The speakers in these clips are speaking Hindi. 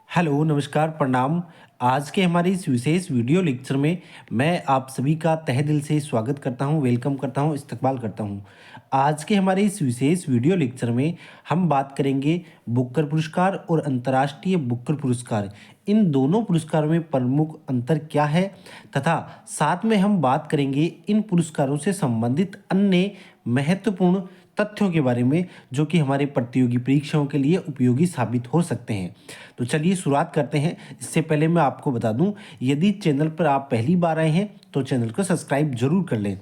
हेलो, नमस्कार, प्रणाम। आज के हमारे इस विशेष वीडियो लेक्चर में मैं आप सभी का तहे दिल से स्वागत करता हूं, वेलकम करता हूं, इस्तकबाल करता हूं। आज के हमारे इस विशेष वीडियो लेक्चर में हम बात करेंगे बुकर पुरस्कार और अंतर्राष्ट्रीय बुकर पुरस्कार। इन दोनों पुरस्कारों में प्रमुख अंतर क्या है तथा साथ में हम बात करेंगे इन पुरस्कारों से संबंधित अन्य महत्वपूर्ण तथ्यों के बारे में जो कि हमारे प्रतियोगी परीक्षाओं के लिए उपयोगी साबित हो सकते हैं। तो चलिए शुरुआत करते हैं। इससे पहले मैं आपको बता दूं, यदि चैनल पर आप पहली बार आए हैं तो चैनल को सब्सक्राइब जरूर कर लें।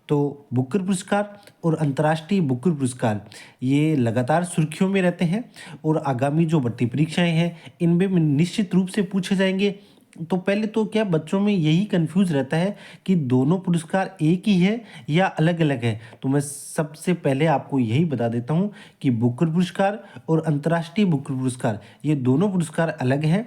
तो बुकर पुरस्कार और अंतर्राष्ट्रीय बुकर पुरस्कार ये लगातार सुर्खियों में रहते हैं और आगामी जो भर्ती परीक्षाएं हैं इनमें निश्चित रूप से पूछे जाएंगे। तो पहले तो क्या बच्चों में यही कंफ्यूज रहता है कि दोनों पुरस्कार एक ही है या अलग अलग है। तो मैं सबसे पहले आपको यही बता देता हूँ कि बुकर पुरस्कार और अंतर्राष्ट्रीय बुकर पुरस्कार ये दोनों पुरस्कार अलग हैं।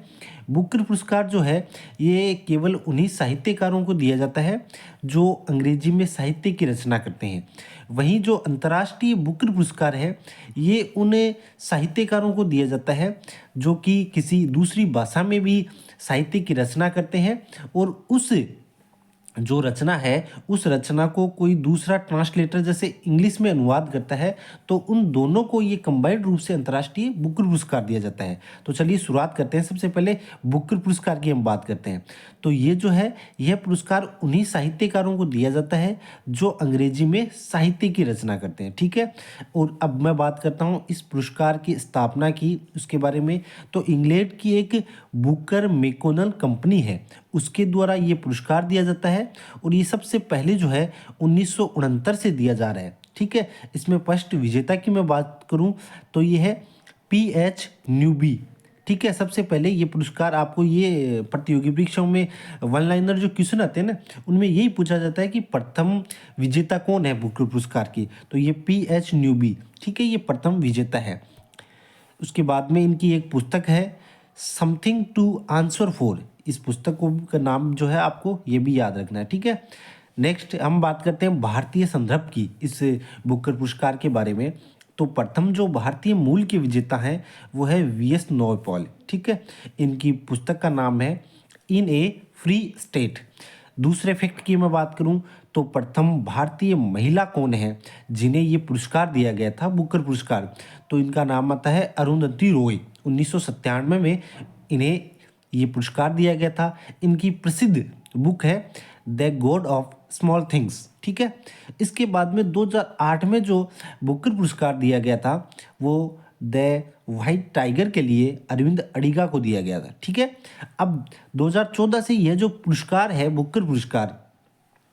बुकर पुरस्कार जो है ये केवल उन्हीं साहित्यकारों को दिया जाता है जो अंग्रेजी में साहित्य की रचना करते हैं। वहीं जो अंतर्राष्ट्रीय बुकर पुरस्कार है ये उन साहित्यकारों को दिया जाता है जो कि किसी दूसरी भाषा में भी साहित्य की रचना करते हैं और उस जो रचना है उस रचना को कोई दूसरा ट्रांसलेटर जैसे इंग्लिश में अनुवाद करता है, तो उन दोनों को ये कंबाइंड रूप से अंतर्राष्ट्रीय बुकर पुरस्कार दिया जाता है। तो चलिए शुरुआत करते हैं। सबसे पहले बुकर पुरस्कार की हम बात करते हैं। तो ये जो है यह पुरस्कार उन्हीं साहित्यकारों को दिया जाता है जो अंग्रेजी में साहित्य की रचना करते हैं, ठीक है। और अब मैं बात करता हूँ इस पुरस्कार की स्थापना की उसके बारे में। तो इंग्लैंड की एक बुकर मैकोनल कंपनी है, उसके द्वारा ये पुरस्कार दिया जाता है और ये सबसे पहले जो है 1969 से दिया जा रहा है, ठीक है। इसमें फर्स्ट विजेता की मैं बात करूं तो ये है पीएच न्यूबी, ठीक है। सबसे पहले ये पुरस्कार आपको ये प्रतियोगी परीक्षाओं में वन लाइनर जो क्वेश्चन आते हैं ना उनमें यही पूछा जाता है कि प्रथम विजेता कौन है बुकर पुरस्कार की। तो ये पीएच न्यूबी, ठीक है, ये प्रथम विजेता है। उसके बाद में इनकी एक पुस्तक है समथिंग टू आंसर फॉर। इस पुस्तक को का नाम जो है आपको ये भी याद रखना है, ठीक है। नेक्स्ट हम बात करते हैं भारतीय संदर्भ की इस बुकर पुरस्कार के बारे में। तो प्रथम जो भारतीय मूल के विजेता हैं वो है वीएस नॉयपॉल, ठीक है। इनकी पुस्तक का नाम है इन ए फ्री स्टेट। दूसरे फैक्ट की मैं बात करूं तो प्रथम भारतीय महिला कौन है जिन्हें ये पुरस्कार दिया गया था बुकर पुरस्कार। तो इनका नाम आता है अरुंधति रॉय। 1997 में इन्हें ये पुरस्कार दिया गया था। इनकी प्रसिद्ध बुक है the God of small things, ठीक है। इसके बाद में 2008 में जो बुकर पुरस्कार दिया गया था वो द व्हाइट टाइगर के लिए अरविंद अडिगा को दिया गया था, ठीक है। अब 2014 से यह जो पुरस्कार है बुकर पुरस्कार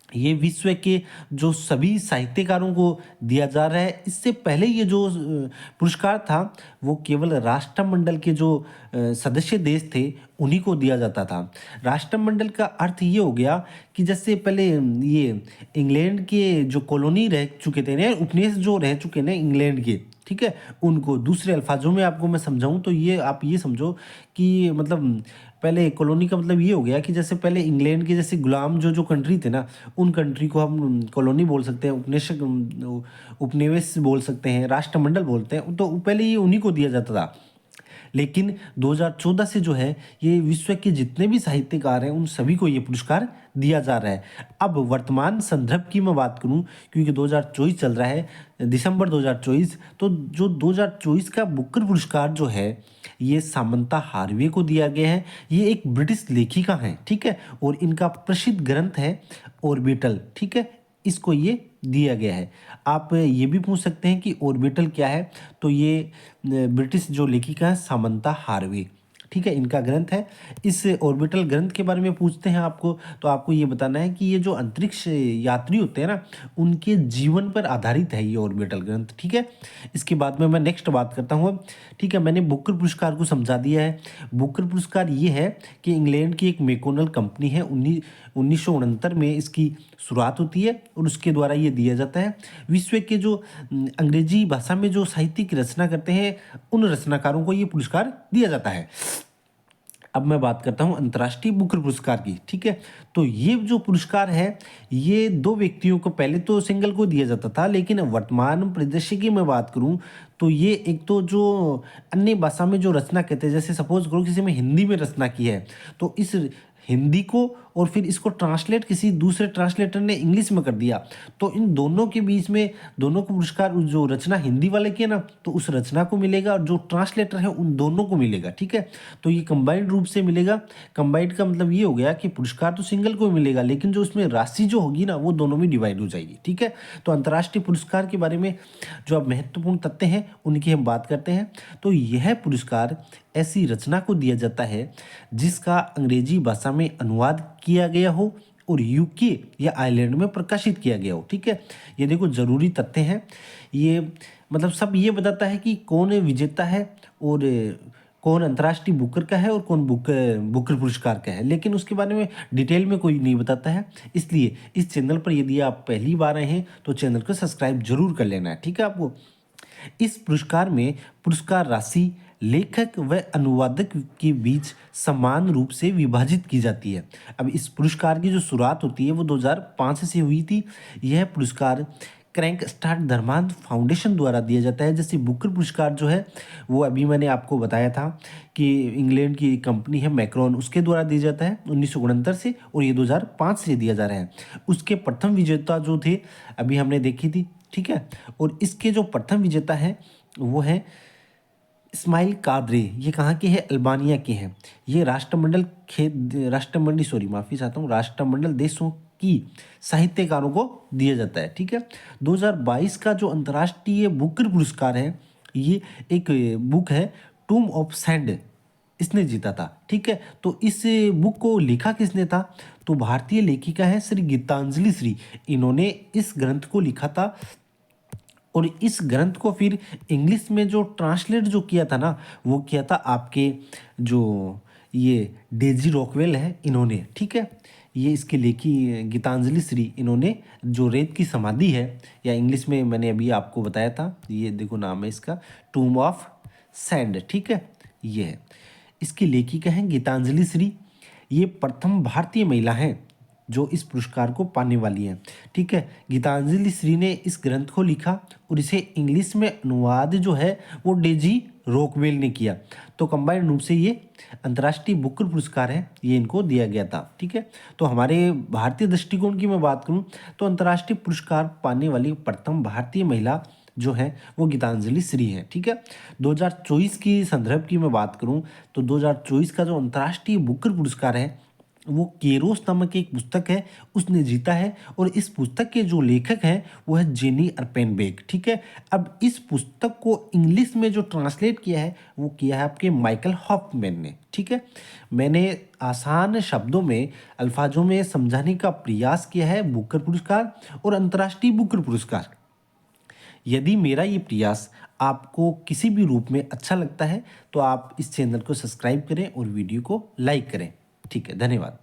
ये विश्व के जो सभी साहित्यकारों को दिया जा रहा है। इससे पहले ये जो पुरस्कार था वो केवल राष्ट्रमंडल के जो सदस्य देश थे उन्हीं को दिया जाता था। राष्ट्रमंडल का अर्थ ये हो गया कि जैसे पहले ये इंग्लैंड के जो कॉलोनी रह चुके थे ना, उपनिवेश जो रह चुके ना इंग्लैंड के, ठीक है, उनको दूसरे अल्फाजों में आपको मैं समझाऊं तो ये आप ये समझो कि मतलब पहले कॉलोनी का मतलब ये हो गया कि जैसे पहले इंग्लैंड के जैसे गुलाम जो जो कंट्री थे ना उन कंट्री को हम कॉलोनी बोल सकते हैं, उपनिवेश बोल सकते हैं, राष्ट्रमंडल बोलते हैं। तो पहले ये उन्हीं को दिया जाता था। लेकिन 2014 से जो है ये विश्व के जितने भी साहित्यकार हैं उन सभी को ये पुरस्कार दिया जा रहा है। अब वर्तमान संदर्भ की मैं बात करूं क्योंकि 2024 चल रहा है, दिसंबर 2024, तो जो 2024 का बुकर पुरस्कार जो है ये सामंता हार्वे को दिया गया है। ये एक ब्रिटिश लेखिका हैं, ठीक है, और इनका प्रसिद्ध ग्रंथ है ऑर्बिटल, ठीक है, इसको ये दिया गया है। आप ये भी पूछ सकते हैं कि ऑर्बिटल क्या है। तो ये ब्रिटिश जो लेखिका है सामंता हार्वे, ठीक है, इनका ग्रंथ है। इस ऑर्बिटल ग्रंथ के बारे में पूछते हैं आपको तो आपको ये बताना है कि ये जो अंतरिक्ष यात्री होते हैं ना उनके जीवन पर आधारित है ये ऑर्बिटल ग्रंथ, ठीक है। इसके बाद में मैं नेक्स्ट बात करता हूँ, ठीक है। मैंने बुकर पुरस्कार को समझा दिया है। बुकर पुरस्कार ये है कि इंग्लैंड की एक मैकोनल कंपनी है, 1969 में इसकी शुरुआत होती है और उसके द्वारा ये दिया जाता है। विश्व के जो अंग्रेजी भाषा में जो साहित्य की रचना करते हैं उन रचनाकारों को ये पुरस्कार दिया जाता है। अब मैं बात करता हूँ अंतर्राष्ट्रीय बुकर पुरस्कार की, ठीक है। तो ये जो पुरस्कार है, ये 2 व्यक्तियों को, पहले तो सिंगल को दिया जाता था, लेकिन वर्तमान परिदृश्य की मैं बात करूँ तो ये एक तो जो अन्य भाषा में जो रचना कहते हैं, जैसे सपोज़ करो किसी में हिंदी में रचना की है, तो इस हिंदी को और फिर इसको ट्रांसलेट किसी दूसरे ट्रांसलेटर ने इंग्लिश में कर दिया, तो इन दोनों के बीच में दोनों को पुरस्कार, जो रचना हिंदी वाले की है ना, तो उस रचना को मिलेगा, और जो ट्रांसलेटर है उन दोनों को मिलेगा, ठीक है। तो ये कंबाइंड रूप से मिलेगा। कंबाइंड का मतलब ये हो गया कि पुरस्कार तो सिंगल को मिलेगा, लेकिन जो उसमें राशि जो होगी ना, वो दोनों में डिवाइड हो जाएगी, ठीक है। तो अंतर्राष्ट्रीय पुरस्कार के बारे में जो अब महत्वपूर्ण तथ्य हैं उनकी हम बात करते हैं। तो यह पुरस्कार ऐसी रचना को दिया जाता है जिसका अंग्रेजी भाषा में अनुवाद किया गया हो और यूके या आयरलैंड में प्रकाशित किया गया हो, ठीक है। ये देखो जरूरी तथ्य हैं, ये मतलब सब ये बताता है कि कौन विजेता है और कौन अंतर्राष्ट्रीय बुकर का है और कौन बुकर पुरस्कार का है, लेकिन उसके बारे में डिटेल में कोई नहीं बताता है। इसलिए इस चैनल पर यदि आप पहली बार आए हैं तो चैनल को सब्सक्राइब जरूर कर लेना है, ठीक है। आपको इस पुरस्कार में पुरस्कार राशि लेखक व अनुवादक के बीच समान रूप से विभाजित की जाती है। अब इस पुरस्कार की जो शुरुआत होती है वो 2005 से हुई थी। यह पुरस्कार क्रैंक स्टार्ट धर्मांत फाउंडेशन द्वारा दिया जाता है। जैसे बुकर पुरस्कार जो है वो अभी मैंने आपको बताया था कि इंग्लैंड की कंपनी है मैक्रॉन, उसके द्वारा दिया जाता है 1969 से, और ये 2005 से दिया जा रहा है। उसके प्रथम विजेता जो थे अभी हमने देखी थी, ठीक है। और इसके जो प्रथम विजेता हैं वो हैं इस्माइल कादरे। ये कहाँ के हैं? अल्बानिया के हैं। ये राष्ट्रमंडल देशों की साहित्यकारों को दिया जाता है, ठीक है। 2022 का जो अंतर्राष्ट्रीय बुकर पुरस्कार है, ये एक बुक है टूम ऑफ सैंड, इसने जीता था, ठीक है। तो इस बुक को लिखा किसने था? तो भारतीय लेखिका है श्री गीतांजलि श्री, इन्होंने इस ग्रंथ को लिखा था। और इस ग्रंथ को फिर इंग्लिश में जो ट्रांसलेट जो किया था ना, वो किया था आपके जो ये डेजी रॉकवेल है, इन्होंने, ठीक है। ये इसके लेखी गीतांजलि श्री, इन्होंने जो रेत की समाधि है, या इंग्लिश में मैंने अभी आपको बताया था, ये देखो नाम है इसका टूम ऑफ सैंड, ठीक है। ये है, इसकी लेखिका है गीतांजलि श्री। ये प्रथम भारतीय महिला हैं जो इस पुरस्कार को पाने वाली हैं, ठीक है। गीतांजलि श्री ने इस ग्रंथ को लिखा और इसे इंग्लिश में अनुवाद जो है वो डेजी रॉकवेल ने किया। तो कंबाइंड रूप से ये अंतर्राष्ट्रीय बुकर पुरस्कार है, ये इनको दिया गया था, ठीक है। तो हमारे भारतीय दृष्टिकोण की मैं बात करूं तो अंतर्राष्ट्रीय पुरस्कार पाने वाली प्रथम भारतीय महिला जो है वो गीतांजलि श्री है, ठीक है। 2024 की संदर्भ की मैं बात करूं तो 2024 का जो अंतर्राष्ट्रीय बुकर पुरस्कार है वो केरोस नामक एक पुस्तक है, उसने जीता है। और इस पुस्तक के जो लेखक हैं वो है जेनी अर्पेनबेक, ठीक है। अब इस पुस्तक को इंग्लिश में जो ट्रांसलेट किया है वो किया है आपके माइकल हॉफमैन ने, ठीक है। मैंने आसान शब्दों में, अल्फाजों में समझाने का प्रयास किया है बुकर पुरस्कार और अंतर्राष्ट्रीय बुकर पुरस्कार। यदि मेरा ये प्रयास आपको किसी भी रूप में अच्छा लगता है तो आप इस चैनल को सब्सक्राइब करें और वीडियो को लाइक करें, ठीक है। धन्यवाद।